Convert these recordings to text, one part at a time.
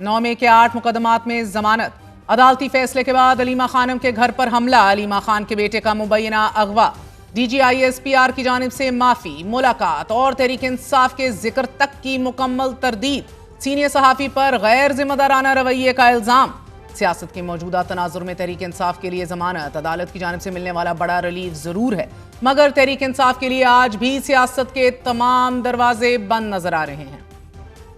9 मई के 8 मुकदमात में जमानत। अदालती फैसले के बाद अलीमा खानम के घर पर हमला, अलीमा खान के बेटे का मुबैना अगवा। DGISPR की जानिब से माफी, मुलाकात और तहरीक इंसाफ के जिक्र तक की मुकम्मल तरदीद। सीनियर सहाफी पर गैर जिम्मेदाराना रवैये का इल्जाम। सियासत के मौजूदा तनाजुर में तहरीक इंसाफ के लिए जमानत, अदालत की जानिब से मिलने वाला बड़ा रिलीफ जरूर है, मगर तहरीक इंसाफ के लिए आज भी सियासत के तमाम दरवाजे बंद नजर आ रहे हैं।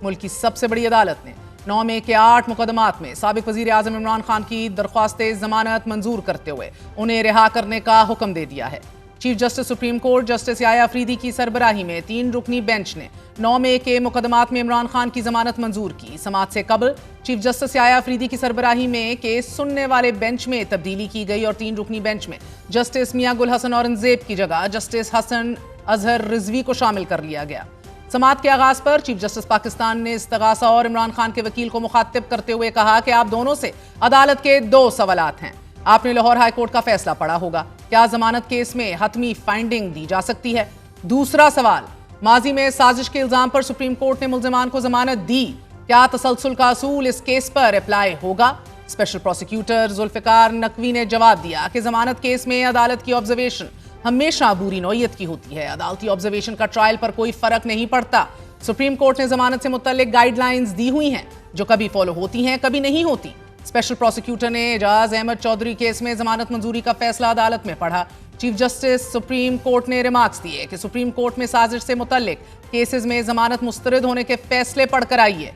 मुल्क की सबसे बड़ी अदालत ने 9 मई के 8 मुकदमात में साबिक वजीर आजम इमरान खान की दरख्वास्त जमानत मंजूर करते हुए उन्हें रिहा करने का हुक्म दे दिया है। Chief justice supreme court justice Yahya Afridi की सरबराही में 3 रुकनी बेंच ने 9 मई के मुकदमात में इमरान खान की जमानत मंजूर की। समाअत से कबल चीफ जस्टिस याया अफरीदी की सरबराही में केस सुनने वाले बेंच में तब्दीली की गई और 3 रुकनी बेंच में जस्टिस मियां गुल हसन औरंगजेब की जगह जस्टिस हसन अजहर रिजवी को शामिल कर लिया गया। समाअत के आगाज पर चीफ जस्टिस पाकिस्तान ने इस्तगासा और इमरान खान के वकील को मुखातिब करते हुए कहा कि आप दोनों से अदालत के 2 सवालात हैं। आपने लाहौर हाई कोर्ट का फैसला पढ़ा होगा, क्या जमानत केस में हतमी फाइंडिंग दी जा सकती है? दूसरा सवाल, माजी में साजिश के इल्जाम पर सुप्रीम कोर्ट ने मुल्जिमान को जमानत दी, क्या तसलसल का असूल इस केस पर अप्लाई होगा? स्पेशल प्रोसिक्यूटर जुल्फिकार नकवी ने जवाब दिया कि जमानत केस में अदालत की ऑब्जर्वेशन हमेशा बुरी नौयत की होती है, अदालती ऑब्जर्वेशन का ट्रायल पर कोई फर्क नहीं पड़ता। सुप्रीम कोर्ट ने जमानत से मुतल्लिक गाइडलाइंस दी हुई हैं जो कभी फॉलो होती हैं, कभी नहीं होती। स्पेशल प्रोसिक्यूटर ने एजाज अहमद चौधरी केस में जमानत मंजूरी का फैसला अदालत में पढ़ा। चीफ जस्टिस सुप्रीम कोर्ट ने रिमार्क्स दिए कि सुप्रीम कोर्ट में साजिश से मुतल्लिक केसेस में जमानत मुस्तरद होने के फैसले पढ़कर आई है।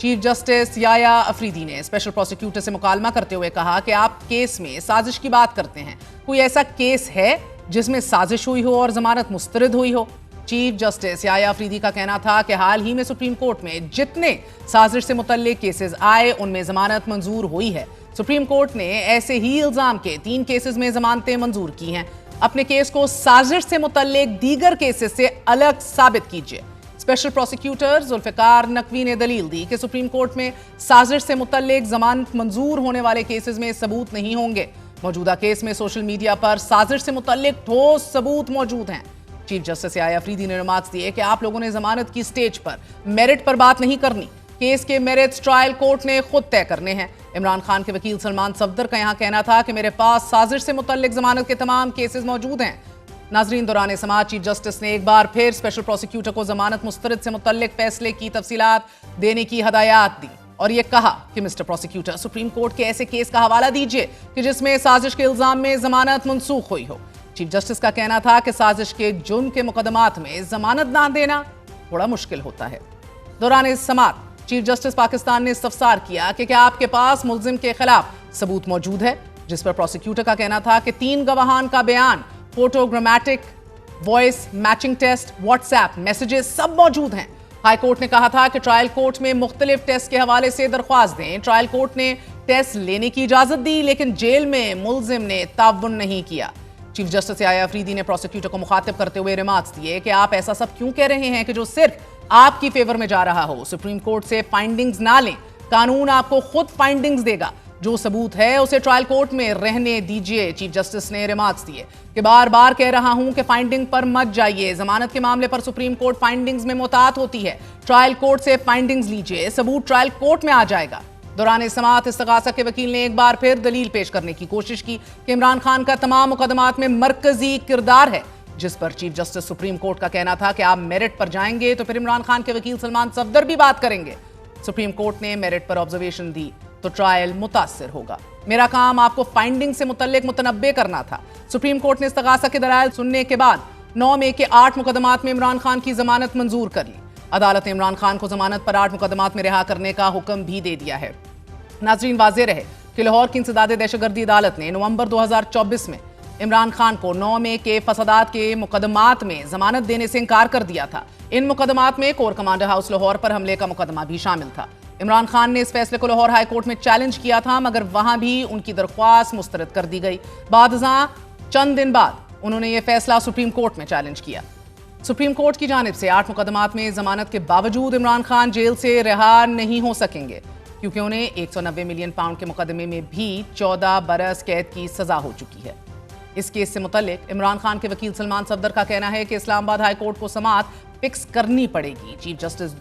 चीफ जस्टिस याया अफरीदी ने स्पेशल प्रोसिक्यूटर से मुकालमा करते हुए कहा कि आप केस में साजिश की बात करते हैं, कोई ऐसा केस है जिसमें साजिश हुई हो और जमानत मुस्तरद हुई हो? चीफ जस्टिस याया अफरीदी का कहना था कि हाल ही में सुप्रीम कोर्ट में जितने साजिश से मुतल्लिक केसेस आए उनमें जमानत मंजूर हुई है। सुप्रीम कोर्ट ने ऐसे ही इल्जाम के 3 केसेस में जमानतें मंजूर की हैं। अपने केस को साजिश से मुतल्लिक दीगर केसेस से अलग साबित कीजिए। स्पेशल प्रोसिक्यूटर जुल्फिकार नकवी ने दलील दी कि सुप्रीम कोर्ट में साजिश से मुतल्लिक जमानत मंजूर होने वाले केसेस में सबूत नहीं होंगे। मौजूदा केस में सोशल मीडिया पर साजिश से मुतल्लिक ठोस सबूत मौजूद हैं। चीफ जस्टिस याया अफरीदी ने रिमार्क्स दिए कि आप लोगों ने जमानत की स्टेज पर मेरिट पर बात नहीं करनी, केस के मेरिट्स ट्रायल कोर्ट ने खुद तय करने हैं। इमरान खान के वकील सलमान सफदर का यहां कहना था कि मेरे पास साजिश से मुतल्लिक जमानत के तमाम केसेस मौजूद हैं। नाजरीन, दौरान समाअत चीफ जस्टिस ने एक बार फिर स्पेशल प्रोसिक्यूटर को जमानत मुस्तरद से मुतल्लिक फैसले की तफसीलात देने की हदायत दी और यह कहा कि मिस्टर प्रोसिक्यूटर सुप्रीम कोर्ट के ऐसे केस का हवाला दीजिए कि जिसमें साजिश के इल्जाम में जमानत मनसूख हुई हो। चीफ जस्टिस का कहना था कि साजिश के जुर्म के मुकदमात में जमानत ना देना थोड़ा मुश्किल होता है। दौरान समाअत चीफ जस्टिस पाकिस्तान ने इस्तफसार किया कि क्या आपके पास मुल्जिम के खिलाफ सबूत मौजूद है, जिस पर प्रोसिक्यूटर का कहना था कि 3 गवाहान का बयान, photogrammetric, voice matching test, WhatsApp messages सब मौजूद हैं। हाई कोर्ट ने कहा था कि ट्रायल कोर्ट में मुख्तलिफ टेस्ट के हवाले से दरख्वास्त दें। ट्रायल कोर्ट ने टेस्ट लेने की इजाजत दी, लेकिन जेल में मुल्जिम ने ताउन नहीं किया। चीफ जस्टिस याया अफरीदी ने प्रोसिक्यूटर को मुखातिब करते हुए रिमार्क्स दिए कि आप ऐसा सब क्यों कह रहे हैं कि जो सिर्फ आपकी फेवर में जा रहा हो। सुप्रीम कोर्ट से फाइंडिंग्स ना लें, कानून आपको खुद फाइंडिंग्स देगा। जो सबूत है उसे ट्रायल कोर्ट में रहने दीजिए। चीफ जस्टिस ने रिमार्क्स दिए कि बार बार कह रहा हूं कि फाइंडिंग पर मत जाइए। जमानत के मामले पर सुप्रीम कोर्ट फाइंडिंग्स में मुतात होती है। ट्रायल कोर्ट से फाइंडिंग्स लीजिए, सबूत ट्रायल कोर्ट में आ जाएगा। दौरान समाअत इस्तगासा के वकील ने एक बार फिर दलील पेश करने की कोशिश की कि इमरान खान का तमाम मुकदमात में मरकजी किरदार है, जिस पर चीफ जस्टिस सुप्रीम कोर्ट का कहना था कि आप मेरिट पर जाएंगे तो फिर इमरान खान के वकील सलमान सफदर भी बात करेंगे। सुप्रीम कोर्ट ने मेरिट पर ऑब्जर्वेशन दी तो ट्रायल मुतासिर होगा। मेरा काम आपको फाइंडिंग से मुतल्लिक मुतनब्बे करना था। सुप्रीम कोर्ट ने इस्तगासा के दलाइल सुनने के बाद 9 मई के 8 मुकदमात में इमरान खान की जमानत मंजूर कर ली। अदालत ने इमरान खान को जमानत पर 8 मुकदमात में रिहा करने का हुक्म भी दे दिया है। नाजरीन, वाज़ेह रहे कि लाहौर की इंसदाद दहशतगर्दी अदालत ने नवंबर 2024 में इमरान खान को 9 मई के फसादात के मुकदमात में जमानत देने से इनकार कर दिया था। इन मुकदमात में कोर कमांडर हाउस लाहौर पर हमले का मुकदमा भी शामिल था। इमरान खान ने इस फैसले को लाहौर हाई कोर्ट में चैलेंज किया था, मगर वहां भी उनकी दरख्वास्त मुस्तरद कर दी गई। चंद दिन बाद उन्होंने यह फैसला सुप्रीम कोर्ट में चैलेंज किया। सुप्रीम कोर्ट की जानिब से 8 मुकदमात में जमानत के बावजूद इमरान खान जेल से रिहा नहीं हो सकेंगे, क्योंकि उन्हें 190 मिलियन पाउंड के मुकदमे में भी 14 बरस कैद की सजा हो चुकी है। इस केस से मुतल्लिक इमरान खान के वकील सलमान सफदर का कहना है कि इस्लामाबाद हाई कोर्ट को समाअत फिक्स करनी पड़ेगी। चीफ जस्टिस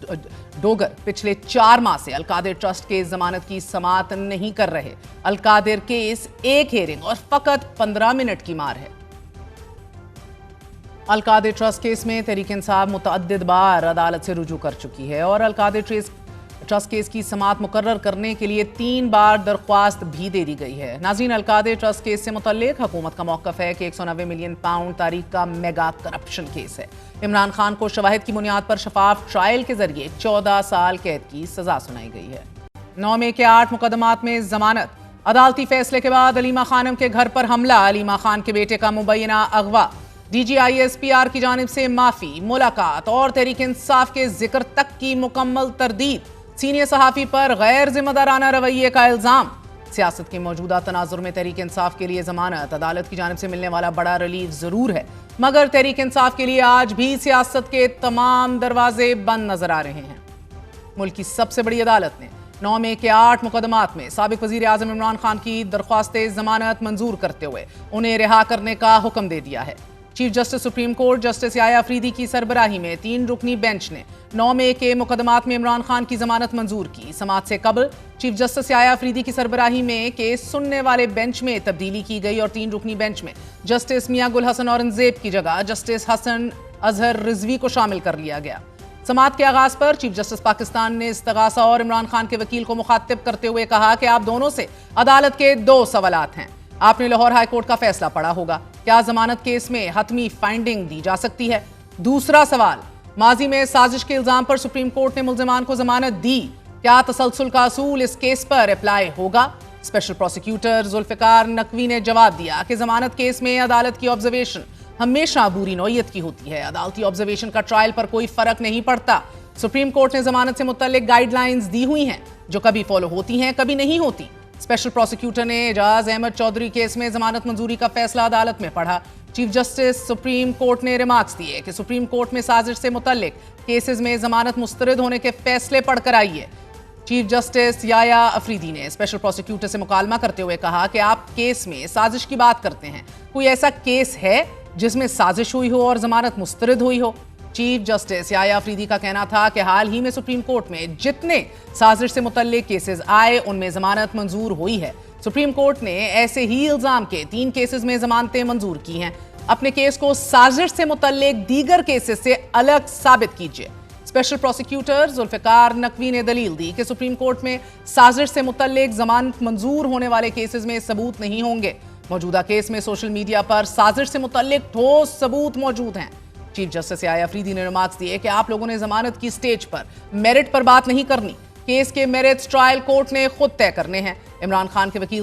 डोगर पिछले 4 माह से अलकादिर ट्रस्ट के जमानत की समाअत नहीं कर रहे। अलकादिर केस एक हेयरिंग और फकत 15 मिनट की मार है। अलकादिर ट्रस्ट केस में तहरीक इंसाफ मुतअद्दिद बार अदालत से रुजू कर चुकी है और अलकादिर ट्रस्ट केस की समाअत मुकर्रर करने के लिए 3 बार दरख्वास्त भी दे दी गई है। नाज़रीन, अलकादिर ट्रस्ट केस से मुतल्लिक हुकूमत का मौक़िफ़ है कि 190 मिलियन पाउंड तारीख का मेगा करप्शन केस है। इमरान खान को शवाहिद की बुनियाद पर शफाफ ट्रायल के जरिए 14 साल कैद की सजा सुनाई गई है। 9 मई के 8 मुकदमात में जमानत। अदालती फैसले के बाद अलीमा खानम के घर पर हमला, अलीमा खान के बेटे का मुबैना अगवा, DGISPR की जानिब से माफी, मुलाकात और तहरीक इंसाफ के जिक्र तक की मुकम्मल तरदीद, सीनियर सहाफ़ी पर गैर जिम्मेदाराना रवैये का इल्ज़ाम। सियासत के मौजूदा तनाजुर में तहरीक इंसाफ के लिए जमानत अदालत की जानिब से मिलने वाला बड़ा रिलीफ जरूर है, मगर तहरीक इंसाफ के लिए आज भी सियासत के तमाम दरवाजे बंद नजर आ रहे हैं। मुल्क की सबसे बड़ी अदालत ने 9 मई के 8 मुकदमात में साबिक वज़ीर आज़म इमरान खान की दरख्वास्त जमानत मंजूर करते हुए उन्हें रिहा करने का हुक्म दे दिया है। Chief justice supreme court justice Yahya Afridi की सरबराही में 3 रुकनी बेंच ने 9 मई के मुकदमात में इमरान खान की जमानत मंजूर की। समाअत से कबल चीफ जस्टिस याया अफरीदी की सरबराही में केस सुनने वाले बेंच में तब्दीली की गई और 3 रुकनी बेंच में जस्टिस मियां गुल हसन औरंगजेब की जगह जस्टिस हसन अजहर रिजवी को शामिल कर लिया गया। समाअत के आगाज पर चीफ जस्टिस पाकिस्तान ने इस्तगासा और इमरान खान के वकील को मुखातिब करते हुए कहा कि आप दोनों से अदालत के 2 सवालात हैं। आपने लाहौर हाई कोर्ट का फैसला पढ़ा होगा, क्या जमानत केस में हतमी फाइंडिंग दी जा सकती है? दूसरा सवाल, माजी में साजिश के इल्जाम पर सुप्रीम कोर्ट ने मुल्जिमान को जमानत दी, क्या तसलसल का असूल इस केस पर अप्लाई होगा? स्पेशल प्रोसिक्यूटर जुल्फिकार नकवी ने जवाब दिया कि जमानत केस में अदालत की ऑब्जर्वेशन हमेशा बुरी नौयत की होती है। अदालती ऑब्जर्वेशन का ट्रायल पर कोई फर्क नहीं पड़ता। सुप्रीम कोर्ट ने जमानत से मुतल्लिक गाइडलाइंस दी हुई हैं जो कभी फॉलो होती हैं, कभी नहीं होती। स्पेशल प्रोसिक्यूटर ने एजाज अहमद चौधरी केस में जमानत मंजूरी का फैसला अदालत में पढ़ा। चीफ जस्टिस सुप्रीम कोर्ट ने रिमार्क्स दिए कि सुप्रीम कोर्ट में साजिश से मुतल्लिक केसेस में जमानत मुस्तरद होने के फैसले पढ़कर आइए। चीफ जस्टिस याया अफरीदी ने स्पेशल प्रोसिक्यूटर से मुकालमा करते हुए कहा कि आप केस में साजिश की बात करते हैं, कोई ऐसा केस है जिसमें साजिश हुई हो और जमानत मुस्तरद हुई हो? चीफ जस्टिस याया अफरीदी का कहना था कि हाल ही में सुप्रीम कोर्ट में जितने साजिश से मुतल्लिक केसेस आए उनमें जमानत मंजूर हुई है। सुप्रीम कोर्ट ने ऐसे ही इल्जाम के 3 केसेस में जमानतें मंजूर की हैं। अपने केस को साजिश से मुतल्लिक दीगर केसेस से अलग साबित कीजिए। स्पेशल प्रोसिक्यूटर जुल्फिकार नकवी ने दलील दी कि सुप्रीम कोर्ट में साजिश से मुतल्लिक जमानत मंजूर होने वाले केसेस में सबूत नहीं होंगे। मौजूदा केस में सोशल मीडिया पर साजिश से मुतल्लिक ठोस सबूत मौजूद हैं। चीफ जस्टिस याया अफरीदी ने रिमार्क्स दिए कि आप लोगों ने जमानत की स्टेज पर मेरिट पर बात नहीं करनी, केस के मेरिट्स ट्रायल कोर्ट ने खुद तय करने हैं। इमरान खान के वकील